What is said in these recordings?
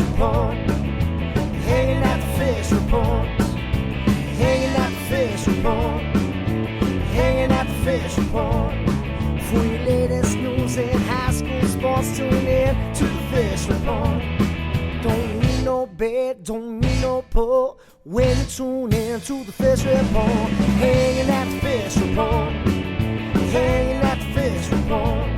fish report. Hanging at the fish report. Hanging at the fish report. Hanging at the fish report. For your latest news in high school sports, tune in to the fish report. Don't need no bed, don't need no pull when you tune in to the fish report. Hanging at the fish report. Hanging at the fish report.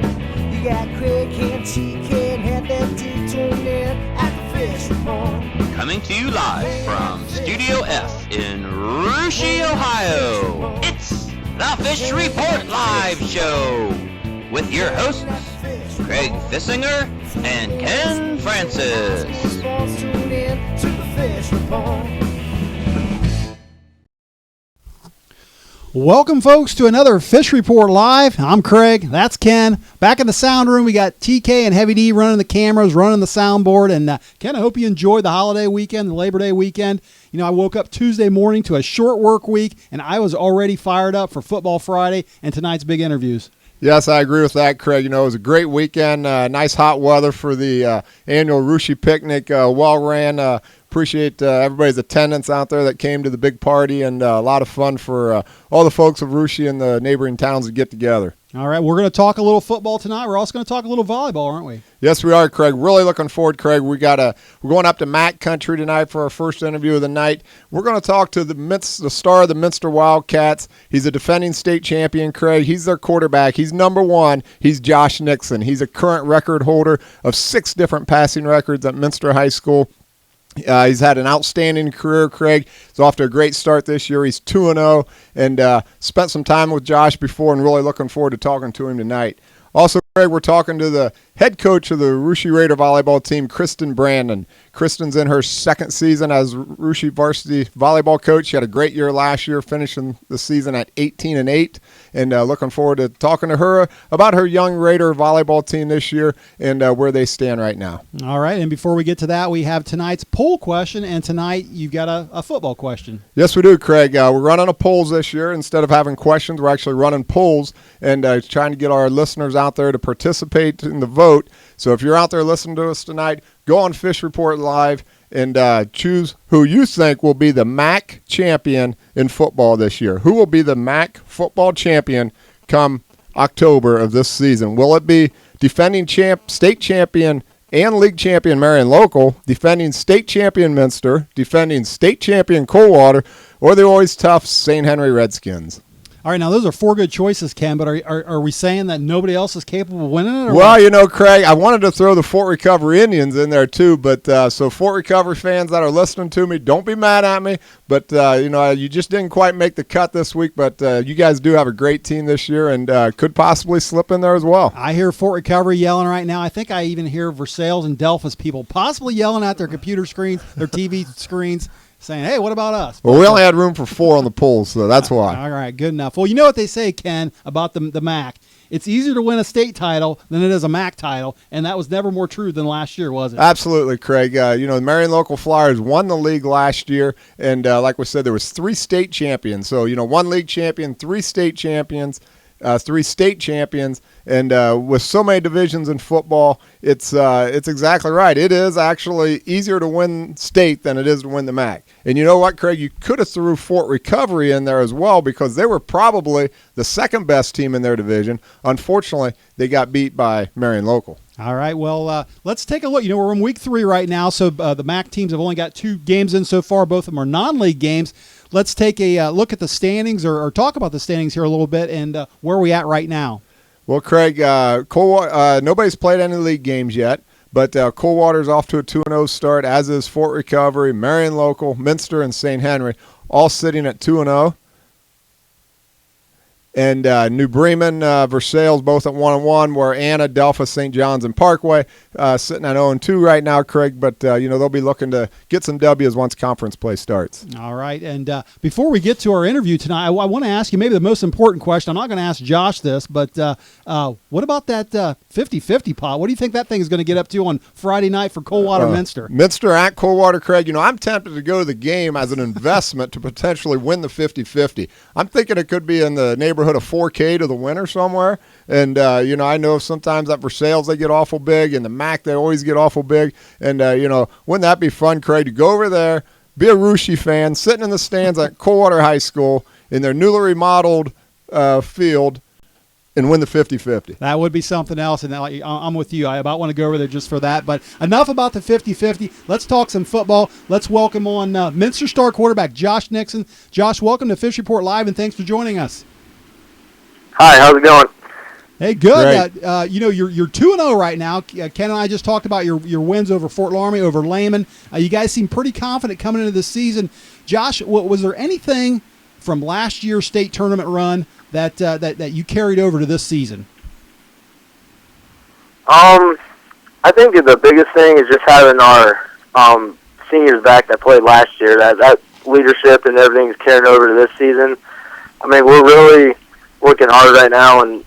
You got Craig and TK and Head that D tuned in at the fish report. Coming to you live from Studio F in Russia, Ohio. It's the Fish Report Live Show with your hosts, Craig Fissinger and Ken Francis. Welcome, folks, to another Fish Report Live. I'm Craig. That's Ken. Back in the sound room, we got TK and Heavy D running the cameras, running the soundboard. And Ken, I hope you enjoyed the holiday weekend, the Labor Day weekend. You know, I woke up Tuesday morning to a short work week, and I was already fired up for Football Friday and tonight's big interviews. Yes, I agree with that, Craig. You know, it was a great weekend. Nice hot weather for the annual Russia picnic. Well ran. Appreciate everybody's attendance out there that came to the big party, and a lot of fun for all the folks of Russia and the neighboring towns to get together. All right, we're going to talk a little football tonight. We're also going to talk a little volleyball, aren't we? Yes, we are, Craig. Really looking forward, Craig. We're going up to Mac Country tonight for our first interview of the night. We're going to talk to the star of the Minster Wildcats. He's a defending state champion, Craig. He's their quarterback. He's number one. He's Josh Nixon. He's a current record holder of 6 different passing records at Minster High School. He's had an outstanding career, Craig. He's off to a great start this year. He's 2-0 and spent some time with Josh before and really looking forward to talking to him tonight. Also, Craig, we're talking to the head coach of the Russia Raider volleyball team, Kristin Brandon. Kristin's in her second season as Russia varsity volleyball coach. She had a great year last year, finishing the season at 18-8, and looking forward to talking to her about her young Raider volleyball team this year and where they stand right now. All right, and before we get to that, we have tonight's poll question, and tonight you've got a football question. Yes, we do, Craig. We're running a polls this year. Instead of having questions, we're actually running polls and trying to get our listeners out there to participate in the vote. So if you're out there listening to us tonight, go on Fish Report Live and choose who you think will be the MAC champion in football this year. Who will be the MAC football champion come October of this season? Will it be defending state champion and league champion Marion Local, defending state champion Minster, defending state champion Coldwater, or the always tough St. Henry Redskins? All right, now those are 4 good choices, Ken, but are we saying that nobody else is capable of winning it? Or well, you know, Craig, I wanted to throw the Fort Recovery Indians in there too, but so Fort Recovery fans that are listening to me, don't be mad at me, but, you know, you just didn't quite make the cut this week, but you guys do have a great team this year and could possibly slip in there as well. I hear Fort Recovery yelling right now. I think I even hear Versailles and Delphus people possibly yelling at their computer screens, their TV screens, saying, hey, what about us? Well, we only had room for 4 on the polls, so that's why. All right, good enough. Well, you know what they say, Ken, about the MAC. It's easier to win a state title than it is a MAC title, and that was never more true than last year, was it? Absolutely, Craig. You know, the Marion Local Flyers won the league last year, and like we said, there was 3 state champions. So, you know, 1 league champion, 3 state champions, 3 state champions, and with so many divisions in football, it's exactly right. It is actually easier to win state than it is to win the MAC. And you know what, Craig? You could have threw Fort Recovery in there as well because they were probably the second best team in their division. Unfortunately, they got beat by Marion Local. All right, well, let's take a look. You know, we're in week 3 right now, so the MAC teams have only got 2 games in so far. Both of them are non-league games. Let's take a look at the standings or talk about the standings here a little bit and where are we at right now. Well, Craig, nobody's played any league games yet, but Coldwater's off to a 2-0 start, as is Fort Recovery, Marion Local, Minster, and St. Henry, all sitting at 2-0. And New Bremen, Versailles, both at 1-1, where Anna, Delphus, St. John's, and Parkway sitting at 0-2 right now, Craig. But, you know, they'll be looking to get some W's once conference play starts. All right. And before we get to our interview tonight, I want to ask you maybe the most important question. I'm not going to ask Josh this, but what about that 50-50 pot? What do you think that thing is going to get up to on Friday night for Coldwater Minster? Minster at Coldwater, Craig. You know, I'm tempted to go to the game as an investment to potentially win the 50-50. I'm thinking it could be in the neighborhood neighborhood of $4K to the winner somewhere. And, I know sometimes at Versailles they get awful big, and the MAC they always get awful big. And, wouldn't that be fun, Craig, to go over there, be a Russia fan, sitting in the stands at Coldwater High School in their newly remodeled field, and win the 50-50. That would be something else, and I'm with you. I about want to go over there just for that. But enough about the 50-50. Let's talk some football. Let's welcome on Minster star quarterback Josh Nixon. Josh, welcome to Fish Report Live, and thanks for joining us. Hi, how's it going? Hey, good. You're 2-0 right now. Ken and I just talked about your wins over Fort Laramie, over Lehman. You guys seem pretty confident coming into this season. Josh, was there anything from last year's state tournament run that you carried over to this season? I think the biggest thing is just having our seniors back that played last year. That leadership and everything is carrying over to this season. I mean, we're really working hard right now and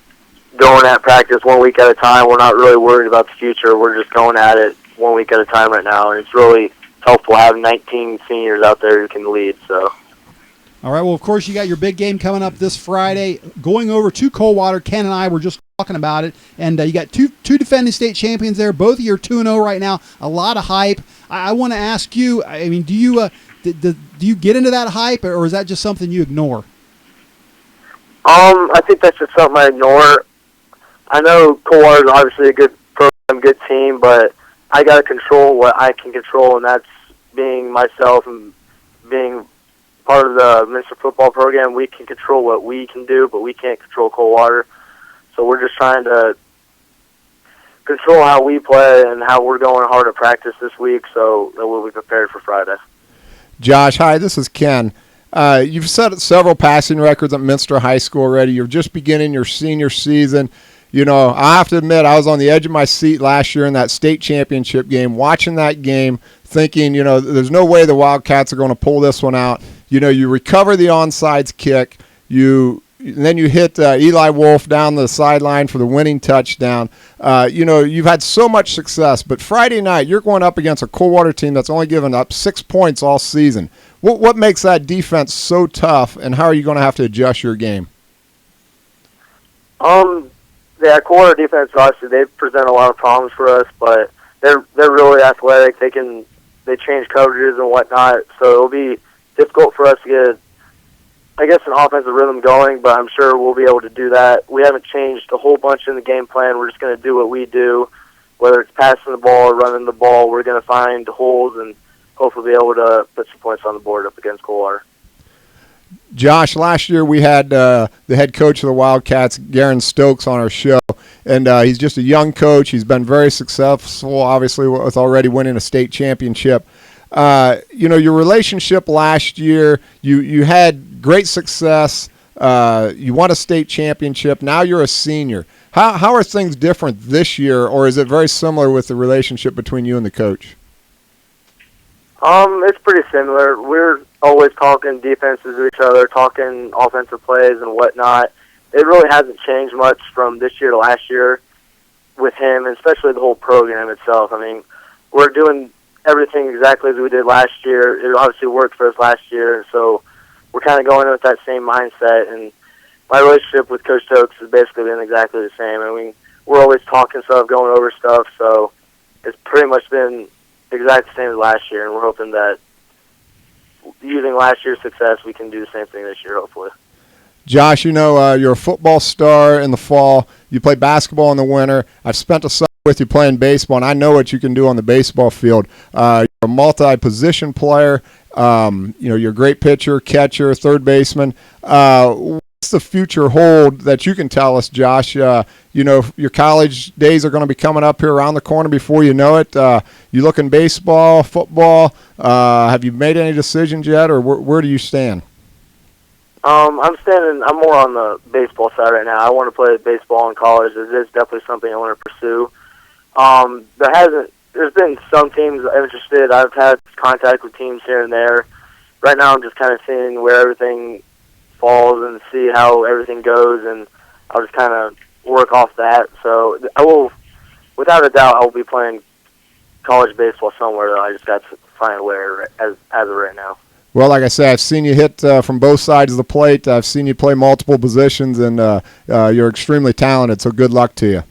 going at practice 1 week at a time. We're not really worried about the future. We're just going at it 1 week at a time right now, and it's really helpful having 19 seniors out there who can lead. So. All right, well, of course, you got your big game coming up this Friday. Going over to Coldwater, Ken and I were just talking about it, and you got two defending state champions there. Both of you are 2-0 right now. A lot of hype. I want to ask you, I mean, do you get into that hype, or is that just something you ignore? I think that's just something I ignore. I know Coldwater is obviously a good program, good team, but I got to control what I can control, and that's being myself and being part of the Minster football program. We can control what we can do, but we can't control Coldwater. So we're just trying to control how we play and how we're going hard at practice this week so that we'll be prepared for Friday. Josh, hi, this is Ken. You've set several passing records at Minster High School already. You're just beginning your senior season. I have to admit, I was on the edge of my seat last year in that state championship game, watching that game, thinking, there's no way the Wildcats are going to pull this one out. You recover the onside kick. Then you hit Eli Wolf down the sideline for the winning touchdown. You've had so much success, but Friday night you're going up against a Coldwater team that's only given up 6 points all season. What makes that defense so tough, and how are you going to have to adjust your game? Yeah, Coldwater defense, obviously, they present a lot of problems for us, but they're really athletic. They change coverages and whatnot, so it'll be difficult for us to get, an offensive rhythm going, but I'm sure we'll be able to do that. We haven't changed a whole bunch in the game plan. We're just going to do what we do, whether it's passing the ball or running the ball. We're going to find holes and hopefully be able to put some points on the board up against Coldwater. Josh, last year we had the head coach of the Wildcats, Garen Stokes, on our show, and he's just a young coach. He's been very successful, obviously, with already winning a state championship. Your relationship last year, you had great success. You won a state championship. Now you're a senior. How are things different this year, or is it very similar with the relationship between you and the coach? It's pretty similar. We're always talking defenses to each other, talking offensive plays and whatnot. It really hasn't changed much from this year to last year with him, and especially the whole program itself. I mean, we're doing everything exactly as we did last year. It obviously worked for us last year, so we're kind of going in with that same mindset. And my relationship with Coach Stokes has basically been exactly the same. I mean, we're always talking stuff, going over stuff, so it's pretty much been exactly the same as last year, and we're hoping that using last year's success, we can do the same thing this year, hopefully. Josh, you're a football star in the fall. You play basketball in the winter. I've spent a summer with you playing baseball, and I know what you can do on the baseball field. You're a multi-position player. You're a great pitcher, catcher, third baseman. What's the future hold that you can tell us, Josh? Your college days are going to be coming up here around the corner before you know it. You looking baseball, football? Have you made any decisions yet, or where do you stand? I'm more on the baseball side right now. I want to play baseball in college. It is definitely something I want to pursue. There's been some teams interested. I've had contact with teams here and there. Right now I'm just kind of seeing where everything falls and see how everything goes, and I'll just kind of work off that. So I will, without a doubt, I will be playing college baseball somewhere, though. I just got to find where as of right now. Well, like I said, I've seen you hit from both sides of the plate. I've seen you play multiple positions, and you're extremely talented, so good luck to you.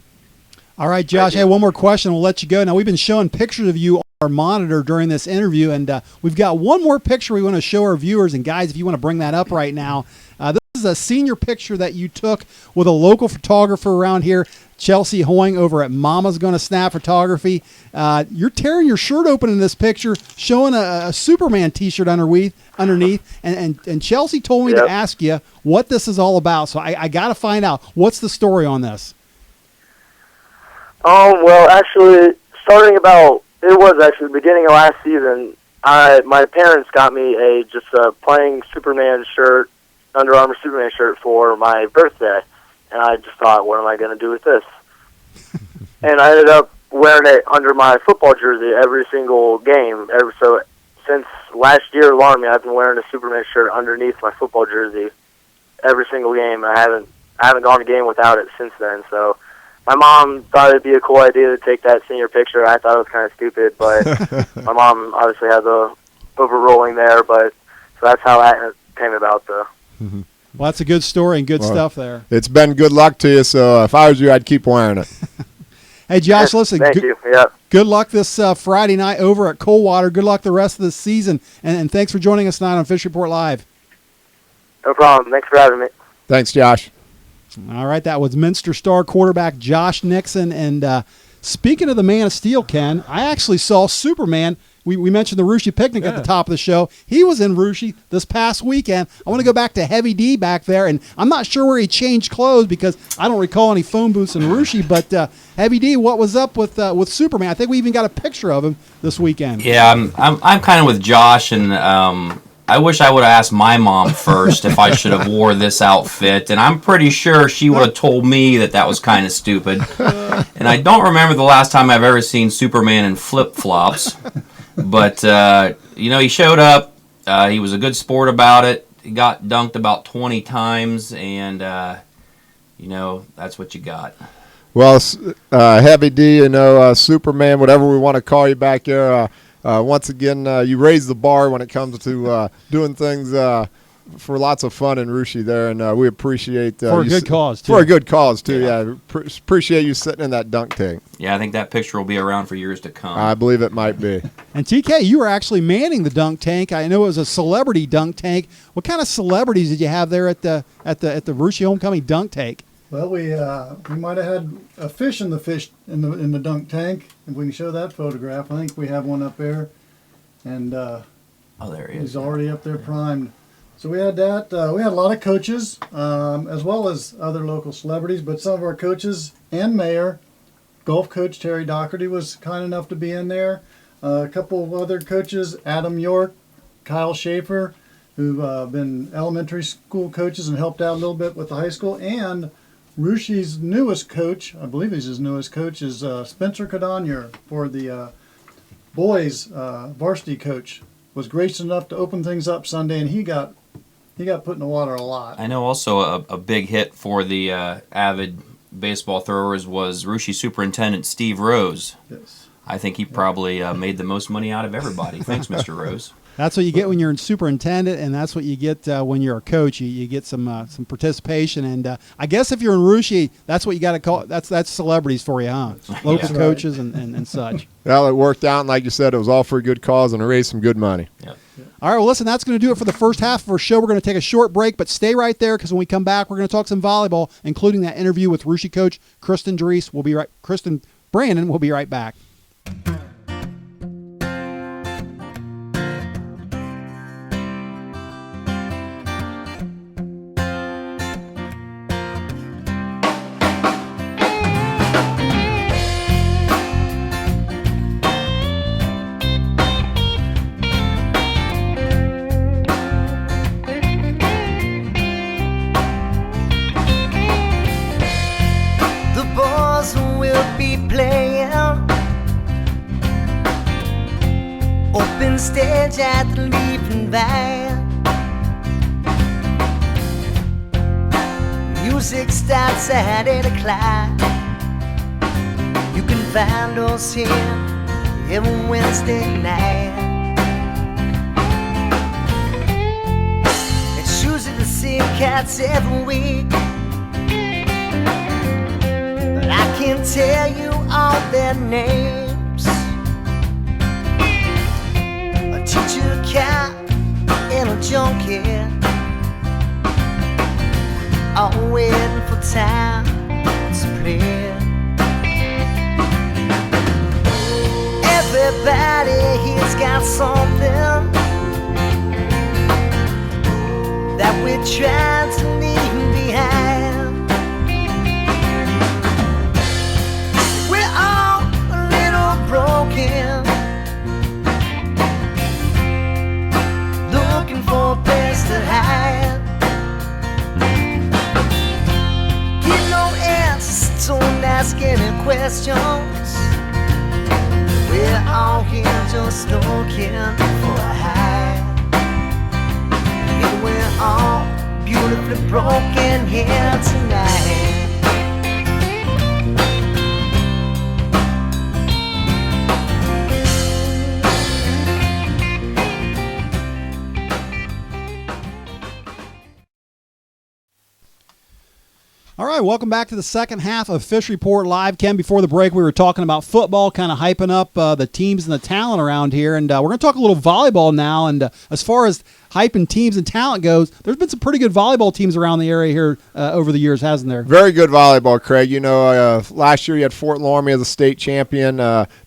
All right, Josh, hey, one more question. We'll let you go. Now, we've been showing pictures of you on our monitor during this interview, and we've got one more picture we want to show our viewers. And, guys, if you want to bring that up right now, this is a senior picture that you took with a local photographer around here, Chelsea Hoying, over at Mama's Gonna Snap Photography. You're tearing your shirt open in this picture, showing a Superman T-shirt underneath. And Chelsea told me to ask you what this is all about. So I got to find out, what's the story on this? Well, actually, it was actually the beginning of last season. My parents got me just a plain Superman shirt, Under Armour Superman shirt for my birthday. And I just thought, what am I going to do with this? And I ended up wearing it under my football jersey every single game. So since last year alarmed me, I've been wearing a Superman shirt underneath my football jersey every single game. I haven't gone a game without it since then. So my mom thought it'd be a cool idea to take that senior picture. I thought it was kind of stupid, but my mom obviously had the overruling there. But so that's how that came about, though. Mm-hmm. Well, that's a good story and good stuff there. It's been good luck to you, so if I was you, I'd keep wearing it. Hey, Josh, listen. Thank you. Yeah. Good luck this Friday night over at Coldwater. Good luck the rest of the season, and thanks for joining us tonight on Fish Report Live. No problem. Thanks for having me. Thanks, Josh. All right, that was Minster star quarterback Josh Nixon. And speaking of the Man of Steel, Ken, I actually saw Superman. We mentioned the Russia picnic at the top of the show. He was in Russia this past weekend. I want to go back to Heavy D back there, and I'm not sure where he changed clothes because I don't recall any phone booths in Russia. But Heavy D, what was up with Superman? I think we even got a picture of him this weekend. Yeah, I'm kind of with Josh, and I wish I would have asked my mom first if I should have wore this outfit, and I'm pretty sure she would have told me that was kind of stupid. And I don't remember the last time I've ever seen Superman in flip-flops. But, he showed up. He was a good sport about it. He got dunked about 20 times, and, that's what you got. Well, Heavy D, Superman, whatever we want to call you back there, once again, you raise the bar when it comes to doing things for lots of fun in Russia there, and we appreciate for a good cause too. For a good cause too, yeah. Appreciate you sitting in that dunk tank. Yeah, I think that picture will be around for years to come. I believe it might be. And TK, you were actually manning the dunk tank. I know it was a celebrity dunk tank. What kind of celebrities did you have there at the Russia homecoming dunk tank? Well, we might have had a fish in the dunk tank. If we can show that photograph, I think we have one up there, and there he is. He's already up there primed. So we had that. We had a lot of coaches, as well as other local celebrities, but some of our coaches and mayor, golf coach Terry Doherty was kind enough to be in there. A couple of other coaches, Adam York, Kyle Schaefer, who've been elementary school coaches and helped out a little bit with the high school, and Russia's newest coach, I believe he's his newest coach, is Spencer Cadonier for the boys varsity coach. Was gracious enough to open things up Sunday, and he got put in the water a lot. I know also a big hit for the avid baseball throwers was Russia Superintendent Steve Rose. Yes. I think he probably made the most money out of everybody. Thanks, Mr. Rose. That's what you get when you're a superintendent, and that's what you get when you're a coach. You get some participation, and I guess if you're in Russia, that's what you got to call. That's celebrities for you, huh? Local coaches and such. Well, it worked out, and like you said, it was all for a good cause, and it raised some good money. Yep. All right, well, listen, that's going to do it for the first half of our show. We're going to take a short break, but stay right there because when we come back, we're going to talk some volleyball, including that interview with Russia coach Kristin Brandon. We'll be right back. Stage at the Leaping Vine. Music starts at 8 o'clock. You can find us here every Wednesday night. see cats every week, but I can't tell you all their names. A teacher cat and a junkie, all waiting for time to play. Everybody here's got something that we're trying to leave behind. We're all a little broken, looking for a place to hide. Get no answers, don't ask any questions. We're all here just looking for a high. And we're all beautifully broken here tonight. All right, welcome back to the second half of Fish Report Live. Ken, before the break, we were talking about football, kind of hyping up the teams and the talent around here. And we're going to talk a little volleyball now. And as far as hyping teams and talent goes, there's been some pretty good volleyball teams around the area here over the years, hasn't there? Very good volleyball, Craig. You know, last year you had Fort Laramie as a state champion.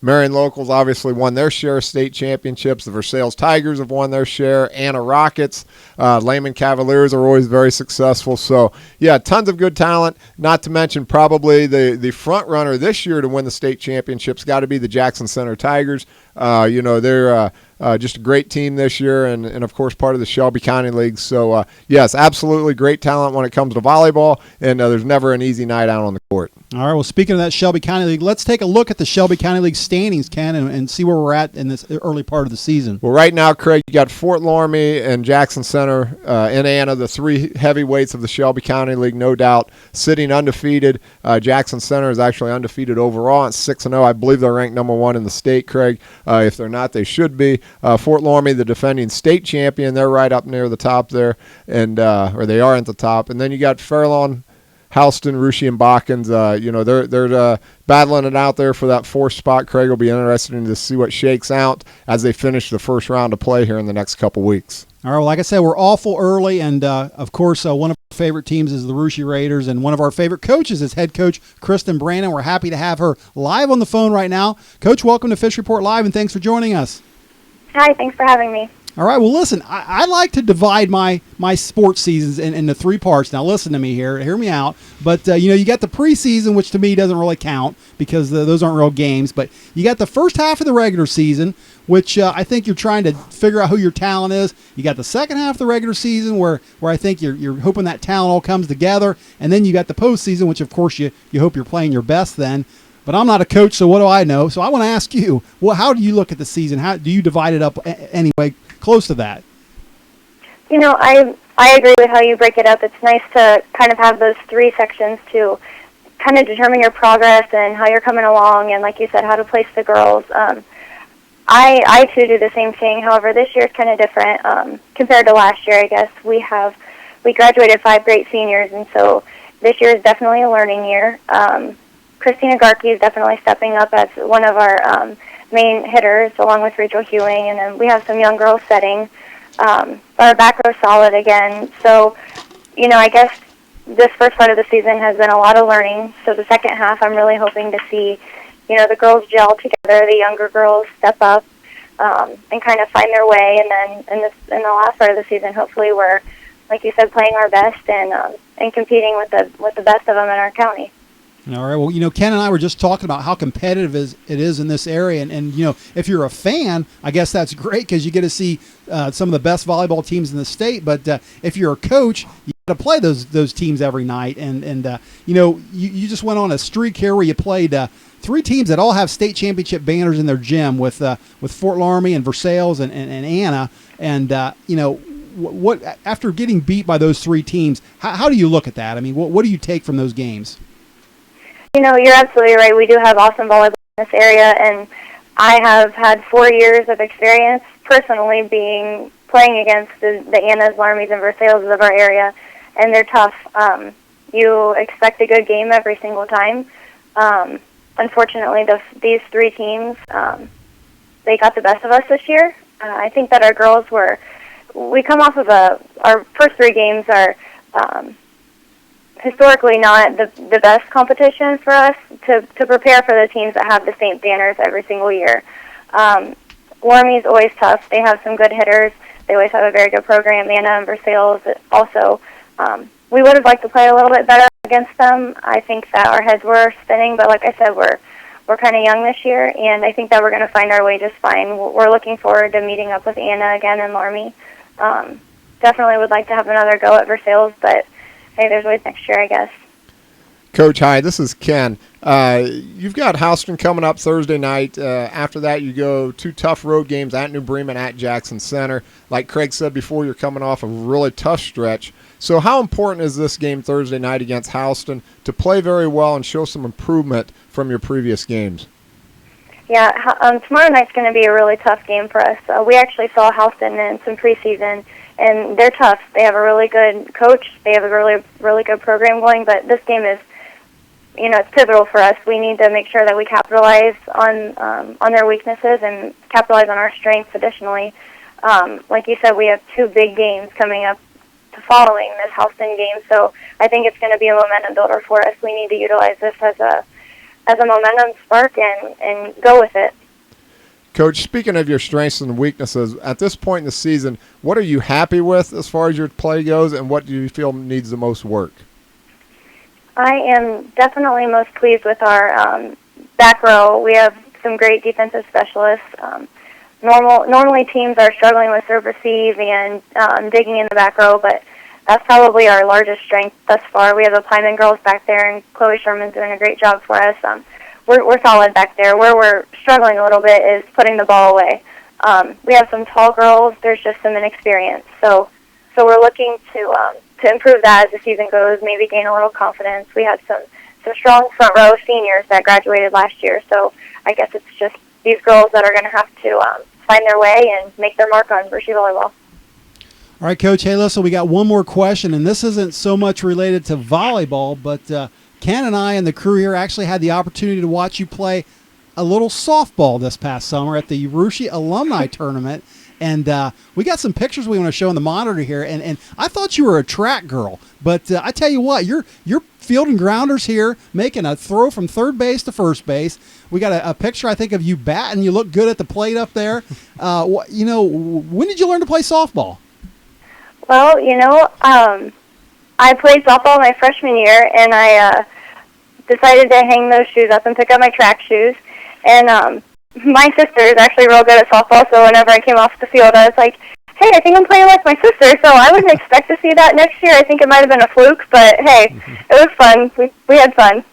Marion Locals obviously won their share of state championships. The Versailles Tigers have won their share. Anna Rockets. Lehman Cavaliers are always very successful. So, yeah, tons of good talent. Not to mention probably the front runner this year to win the state championships got to be the Jackson Center Tigers. You know, they're just a great team this year and, of course, part of the Shelby County League. So, yes, absolutely great talent when it comes to volleyball, and there's never an easy night out on the court. All right, well, speaking of that Shelby County League, let's take a look at the Shelby County League standings, Ken, and see where we're at in this early part of the season. Well, right now, Craig, you got Fort Laramie and Jackson Center and Anna, the three heavyweights of the Shelby County League, no doubt, sitting undefeated. Jackson Center is actually undefeated overall at 6-0. I believe they're ranked number 1 in the state, Craig. If they're not, they should be. Fort Laramie, the defending state champion, they're right up near the top there, and or they are at the top. And then you got Fairlawn, Houston, Russia, and Botkins. You know, they're battling it out there for that 4th spot. Craig will be interested to see what shakes out as they finish the first round of play here in the next couple weeks. All right, well, like I said, we're awful early, and of course, one of our favorite teams is the Russia Raiders, and one of our favorite coaches is head coach Kristin Brandon. We're happy to have her live on the phone right now. Coach, welcome to Fish Report Live, and thanks for joining us. Hi, thanks for having me. All right, well, listen, I like to divide my sports seasons into 3 parts. Now, listen to me here. Hear me out. But, you know, you got the preseason, which to me doesn't really count because those aren't real games. But you got the first half of the regular season, which I think you're trying to figure out who your talent is. You got the second half of the regular season where I think you're hoping that talent all comes together. And then you got the postseason, which, of course, you hope you're playing your best then. But I'm not a coach, so what do I know? So I want to ask you, well, how do you look at the season? How do you divide it up anyway, close to that? You know, I agree with how you break it up. It's nice to kind of have those 3 sections to kind of determine your progress and how you're coming along, and like you said, how to place the girls. I too do the same thing. However, this year is kind of different compared to last year. I guess we graduated 5 great seniors, and so this year is definitely a learning year. Christina Garkey is definitely stepping up as one of our main hitters, along with Rachel Hewing, and then we have some young girls setting. Our back row's solid again. So, you know, I guess this first part of the season has been a lot of learning. So the second half, I'm really hoping to see, you know, the girls gel together, the younger girls step up and kind of find their way. And then in the last part of the season, hopefully we're, like you said, playing our best and competing with the best of them in our county. All right. Well, you know, Ken and I were just talking about how competitive it is in this area. And you know, if you're a fan, I guess that's great because you get to see some of the best volleyball teams in the state. But if you're a coach, you got to play those teams every night. And you know, you just went on a streak here where you played 3 teams that all have state championship banners in their gym with Fort Laramie and Versailles and Anna. And, you know, what after getting beat by those 3 teams, how do you look at that? I mean, what do you take from those games? You know, you're absolutely right. We do have awesome volleyball in this area, and I have had 4 years of experience personally playing against the Annas, Laramies, and Versailles of our area. and they're tough. You expect a good game every single time. Unfortunately, these three teams, they got the best of us this year. I think that our girls we come off of our first three games are historically not the best competition for us to prepare for the teams that have the same banners every single year. Warmy's always tough. They have some good hitters. They always have a very good program. Anna and Versailles also. We would have liked to play a little bit better against them. I think that our heads were spinning, but like I said, we're kind of young this year, and I think that we're going to find our way just fine. We're looking forward to meeting up with Anna again and Lormy. Definitely would like to have another go at Versailles, but hey, there's always next year, I guess. Coach, hi, this is Ken. You've got Houston coming up Thursday night. After that, you go 2 tough road games at New Bremen, at Jackson Center. Like Craig said before, you're coming off a really tough stretch. So how important is this game Thursday night against Houston to play very well and show some improvement from your previous games? Yeah, tomorrow night's going to be a really tough game for us. We actually saw Houston in some preseason, and they're tough. They have a really good coach. They have a really, really good program going, but this game is, it's pivotal for us. We need to make sure that we capitalize on their weaknesses and capitalize on our strengths additionally. Like you said, we have 2 big games coming up following this Houston game, so I think it's going to be a momentum builder for us. We need to utilize this as a momentum spark and go with it. Coach, speaking of your strengths and weaknesses, at this point in the season, what are you happy with as far as your play goes, and what do you feel needs the most work? I am definitely most pleased with our back row. We have some great defensive specialists. Normally teams are struggling with serve receive and digging in the back row, but that's probably our largest strength thus far. We have the Pyman girls back there, and Chloe Sherman's doing a great job for us. We're solid back there. Where we're struggling a little bit is putting the ball away. We have some tall girls. There's just some inexperience. So we're looking to improve that as the season goes, maybe gain a little confidence. We had some strong front row seniors that graduated last year, so I guess it's just these girls that are going to have to find their way and make their mark on Russia volleyball. All right, Coach. Hey, listen, we got one more question, and this isn't so much related to volleyball, but Ken and I and the crew here actually had the opportunity to watch you play a little softball this past summer at the Russia Alumni Tournament, and we got some pictures we want to show on the monitor here, and I thought you were a track girl, but I tell you what, you're fielding grounders here, making a throw from third base to first base. We got a picture, I think, of you batting. You look good at the plate up there. When did you learn to play softball? Well, I played softball my freshman year, and I decided to hang those shoes up and pick up my track shoes. And my sister is actually real good at softball, so whenever I came off the field, I was like, hey, I think I'm playing like my sister, so I wouldn't expect to see that next year. I think it might have been a fluke, but hey, it was fun. We had fun.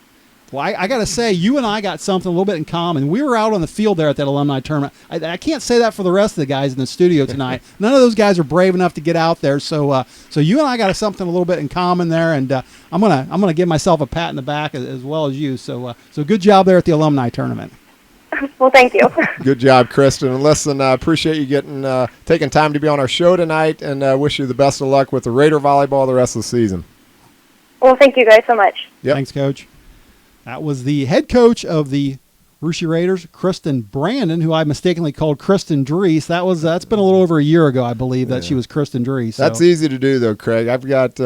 Well, I got to say, you and I got something a little bit in common. We were out on the field there at that alumni tournament. I can't say that for the rest of the guys in the studio tonight. None of those guys are brave enough to get out there. So you and I got something a little bit in common there, and I'm gonna give myself a pat in the back as well as you. So good job there at the alumni tournament. Well, thank you. Good job, Kristin. And listen, I appreciate you taking time to be on our show tonight, and wish you the best of luck with the Raider volleyball the rest of the season. Well, thank you guys so much. Yep. Thanks, Coach. That was the head coach of the Russia Raiders, Kristin Brandon, who I mistakenly called Kristen Dries. That's been a little over a year ago, I believe, that she was Kristen Dries. That's easy to do, though, Craig. I've got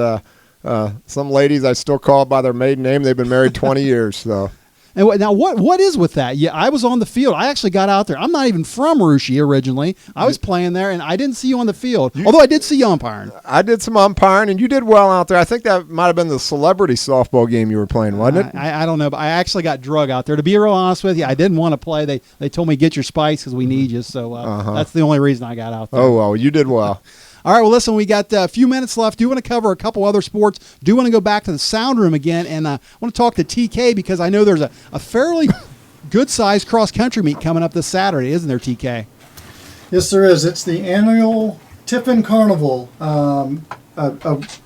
some ladies I still call by their maiden name. They've been married 20 years, so. And now, what is with that? Yeah, I was on the field. I actually got out there. I'm not even from Russia originally. I was playing there, and I didn't see you on the field, although I did see you umpiring. I did some umpiring, and you did well out there. I think that might have been the celebrity softball game you were playing, wasn't it? I don't know, but I actually got drug out there. To be real honest with you, I didn't want to play. They told me, get your spikes because we need you, so that's the only reason I got out there. Oh, well, you did well. All right, well, listen, we got a few minutes left. Do want to cover a couple other sports. Do want to go back to the sound room again, and I want to talk to TK because I know there's a fairly good-sized cross-country meet coming up this Saturday, isn't there, TK? Yes, there is. It's the annual Tiffin Carnival, a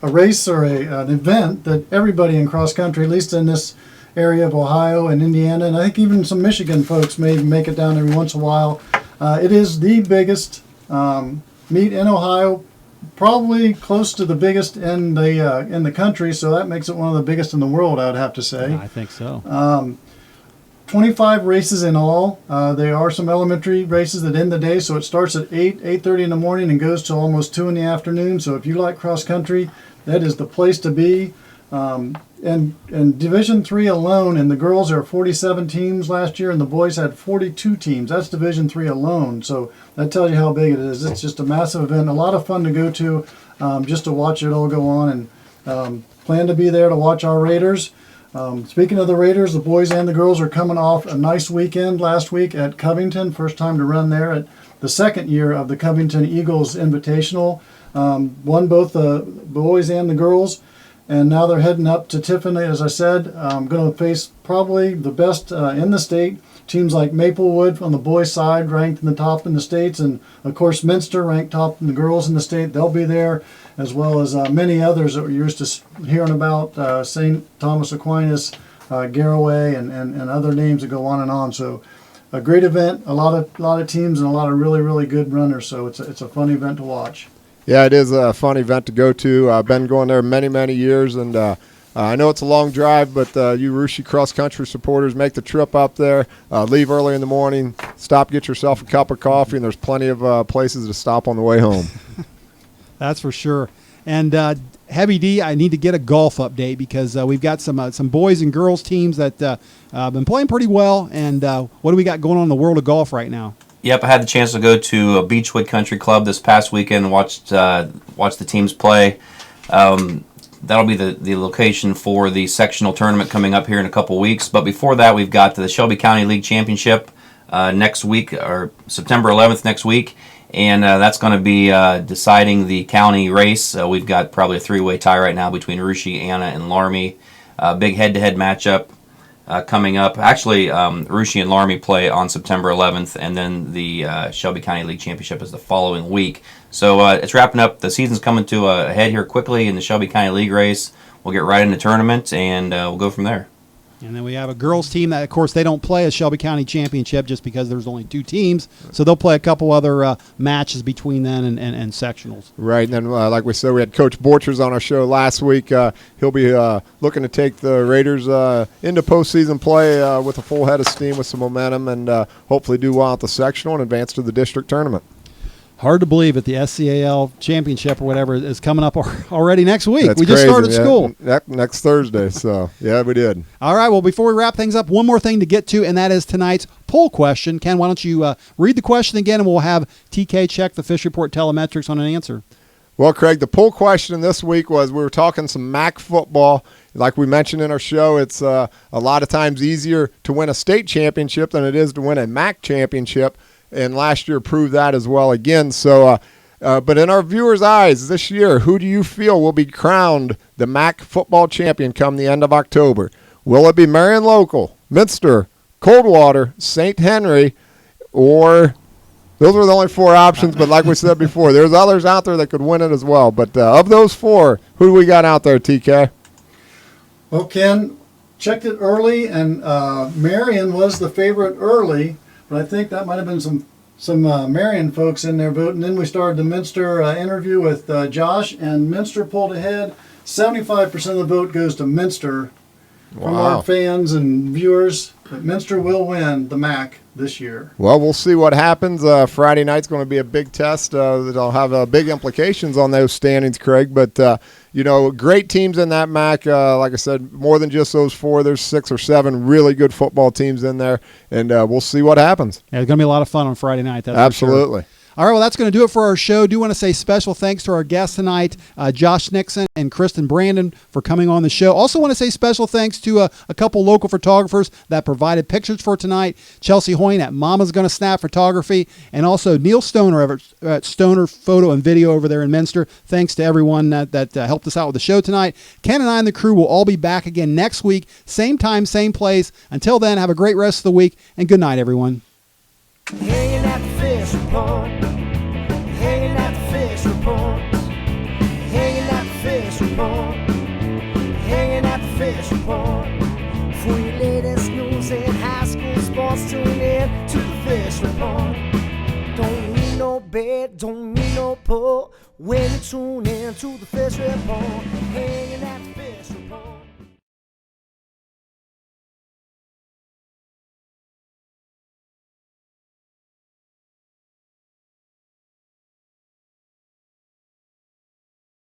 race or an event that everybody in cross-country, at least in this area of Ohio and Indiana, and I think even some Michigan folks may make it down every once in a while. It is the biggest meet in Ohio, probably close to the biggest in the country, so that makes it one of the biggest in the world, I would have to say. I think so. 25 races in all. There are some elementary races that end the day, so it starts at 8:30 in the morning and goes till almost 2 in the afternoon. So if you like cross country, that is the place to be. And Division III alone, and the girls are 47 teams last year, and the boys had 42 teams. That's Division III alone. So that tells you how big it is. It's just a massive event, a lot of fun to go to, just to watch it all go on, and plan to be there to watch our Raiders. Speaking of the Raiders, the boys and the girls are coming off a nice weekend last week at Covington. First time to run there at the second year of the Covington Eagles Invitational. Won both the boys and the girls. And now they're heading up to Tiffany, as I said. Going to face probably the best in the state. Teams like Maplewood on the boys' side, ranked in the top in the states. And, of course, Minster, ranked top in the girls in the state. They'll be there, as well as many others that we're used to hearing about. St. Thomas Aquinas, Garraway, and other names that go on and on. So a great event, a lot of teams, and a lot of really, really good runners. So it's a fun event to watch. Yeah, it is a fun event to go to. I've been going there many, many years, and I know it's a long drive, but you Russia cross-country supporters, make the trip up there, leave early in the morning, stop, get yourself a cup of coffee, and there's plenty of places to stop on the way home. That's for sure. And Heavy D, I need to get a golf update because we've got some boys and girls teams that have been playing pretty well. And what do we got going on in the world of golf right now? Yep, I had the chance to go to a Beechwood Country Club this past weekend and watch the teams play. That'll be the location for the sectional tournament coming up here in a couple weeks. But before that, we've got the Shelby County League Championship next week, or September 11th next week. And that's going to be deciding the county race. We've got probably a three-way tie right now between Russia, Anna, and Laramie. Big head-to-head matchup coming up. Actually, Russia and Laramie play on September 11th, and then the Shelby County League Championship is the following week. So it's wrapping up. The season's coming to a head here quickly in the Shelby County League race. We'll get right into the tournament, and we'll go from there. And then we have a girls team that, of course, they don't play a Shelby County Championship just because there's only 2 teams. So they'll play a couple other matches between then and sectionals. Right, and then like we said, we had Coach Borchers on our show last week. He'll be looking to take the Raiders into postseason play with a full head of steam with some momentum and hopefully do well at the sectional and advance to the district tournament. Hard to believe it. The SCAL championship or whatever is coming up already next week. That's we crazy. Just started school. Next Thursday, so yeah, we did. All right, well, before we wrap things up, one more thing to get to, and that is tonight's poll question. Ken, why don't you read the question again, and we'll have TK check the Fish Report telemetrics on an answer. Well, Craig, the poll question this week was, we were talking some MAC football. Like we mentioned in our show, it's a lot of times easier to win a state championship than it is to win a MAC championship. And last year proved that as well again. So, but in our viewers' eyes this year, who do you feel will be crowned the MAC football champion come the end of October? Will it be Marion Local, Minster, Coldwater, St. Henry, or those are the only 4 options? But like we said before, there's others out there that could win it as well. But of those 4, who do we got out there, TK? Well, Ken, checked it early, and Marion was the favorite early. But I think that might have been some Marion folks in there voting. Then we started the Minster interview with Josh, and Minster pulled ahead. 75% of the vote goes to Minster from our fans and viewers. But Minster will win the MAC this year. Well, we'll see what happens. Friday night's going to be a big test. That'll have big implications on those standings, Craig. But, great teams in that MAC. Like I said, more than just those 4. There's 6 or 7 really good football teams in there. And we'll see what happens. Yeah, it's going to be a lot of fun on Friday night. That's absolutely. For sure. All right, well, that's going to do it for our show. Do want to say special thanks to our guests tonight, Josh Nixon and Kristin Brandon, for coming on the show. Also want to say special thanks to a couple local photographers that provided pictures for tonight. Chelsea Hoyne at Mama's Gonna Snap Photography, and also Neil Stoner at Stoner Photo and Video over there in Minster. Thanks to everyone that helped us out with the show tonight. Ken and I and the crew will all be back again next week, same time, same place. Until then, have a great rest of the week, and good night, everyone. Hanging at the fish report. Hanging at the fish report. Hanging at the fish report. Hanging at the fish report. For your latest news in high school sports, tune in to the fish report. Don't need no bed, don't need no pull. When you tune in to the Fish Report, hanging at the Fish Report.